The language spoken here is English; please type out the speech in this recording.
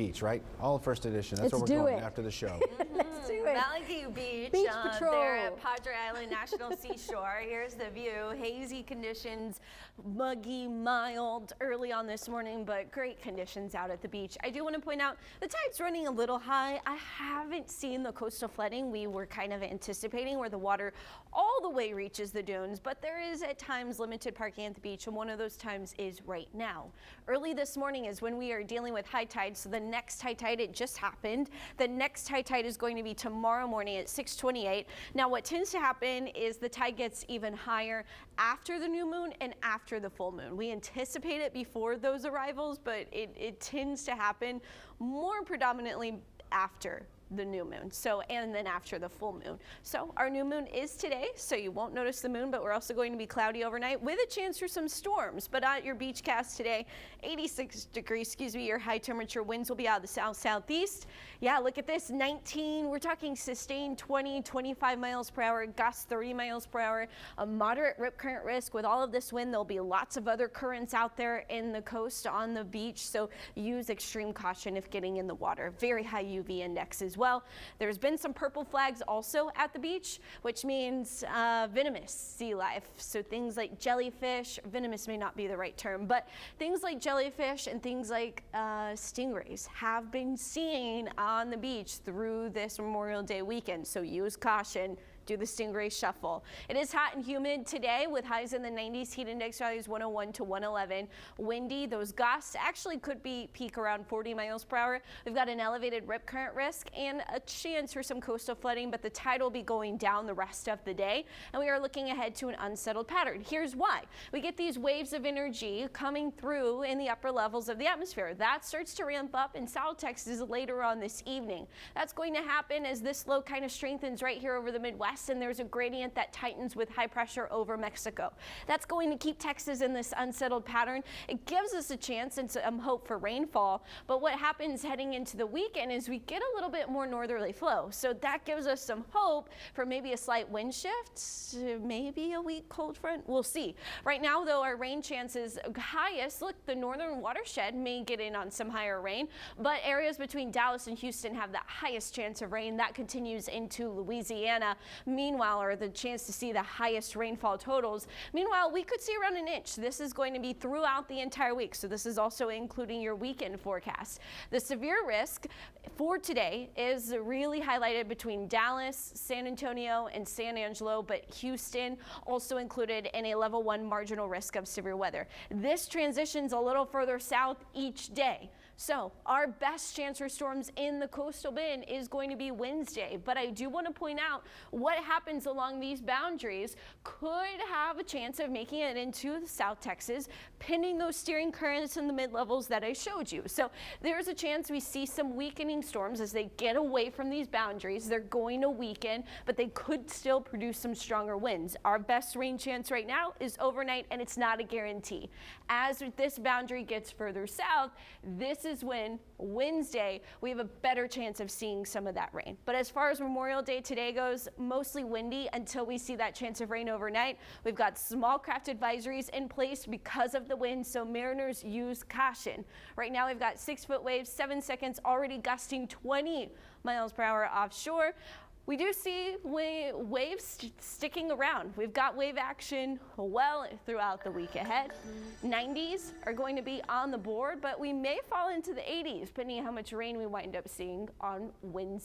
Beach, right? All first edition. That's Let's where we're do going it. after the show. Let's do it. Malibu Beach, Beach Patrol. there at Padre Island National Seashore. Here's the view. Hazy conditions, muggy, mild early on this morning, but great conditions out at the beach. I do want to point out the tide's running a little high. I haven't seen the coastal flooding we were kind of anticipating where the water all the way reaches the dunes, but there is at times limited parking at the beach, and one of those times is right now. Early this morning is when we are dealing with high tide, so the next high tide, it just happened. The next high tide is going to be tomorrow morning at 6:28. Now what tends to happen is the tide gets even higher after the new moon and after the full moon. We anticipate it before those arrivals, but it tends to happen more predominantly after the new moon, and then after the full moon. So our new moon is today, so you won't notice the moon, but we're also going to be cloudy overnight with a chance for some storms. But at your beach cast today, 86 degrees, your high temperature winds will be out of the south-southeast. Yeah, look at this, 19, we're talking sustained 20, 25 miles per hour, gusts 30 miles per hour, a moderate rip current risk. With all of this wind, there'll be lots of other currents out there in the coast on the beach, so use extreme caution if getting in the water. Very high UV index as well. There's been some purple flags also at the beach, which means venomous sea life. So things like jellyfish, venomous may not be the right term, but things like jellyfish and things like stingrays have been seen on the beach through this Memorial Day weekend. So use caution. Do the stingray shuffle. It is hot and humid today with highs in the 90s, heat index values 101 to 111. Windy, those gusts actually could peak around 40 miles per hour. We've got an elevated rip current risk and a chance for some coastal flooding, but the tide will be going down the rest of the day, and we are looking ahead to an unsettled pattern. Here's why. We get these waves of energy coming through in the upper levels of the atmosphere. That starts to ramp up in South Texas later on this evening. That's going to happen as this low kind of strengthens right here over the Midwest, and there's a gradient that tightens with high pressure over Mexico. That's going to keep Texas in this unsettled pattern. It gives us a chance and some hope for rainfall, but what happens heading into the weekend is we get a little bit more northerly flow. So that gives us some hope for maybe a slight wind shift, maybe a weak cold front. We'll see. Right now, though, our rain chances highest. Look, the northern watershed may get in on some higher rain, but areas between Dallas and Houston have the highest chance of rain. That continues into Louisiana. Meanwhile, or the chance to see the highest rainfall totals. Meanwhile, we could see around an inch. This is going to be throughout the entire week, so this is also including your weekend forecast. The severe risk for today is really highlighted between Dallas, San Antonio, and San Angelo, but Houston also included in a level 1 marginal risk of severe weather. This transitions a little further south each day. So our best chance for storms in the coastal bend is going to be Wednesday, but I do want to point out what happens along these boundaries could have a chance of making it into South Texas, pending those steering currents in the mid-levels that I showed you. So there's a chance we see some weakening storms as they get away from these boundaries. They're going to weaken, but they could still produce some stronger winds. Our best rain chance right now is overnight, and it's not a guarantee. As this boundary gets further south, this is when Wednesday we have a better chance of seeing some of that rain. But as far as Memorial Day today goes, mostly windy until we see that chance of rain overnight. We've got small craft advisories in place because of the wind, so mariners use caution. Right now we've got 6-foot waves, 7 seconds, already gusting 20 miles per hour offshore. We do see waves sticking around. We've got wave action well throughout the week ahead. 90s are going to be on the board, but we may fall into the 80s depending on how much rain we wind up seeing on Wednesday.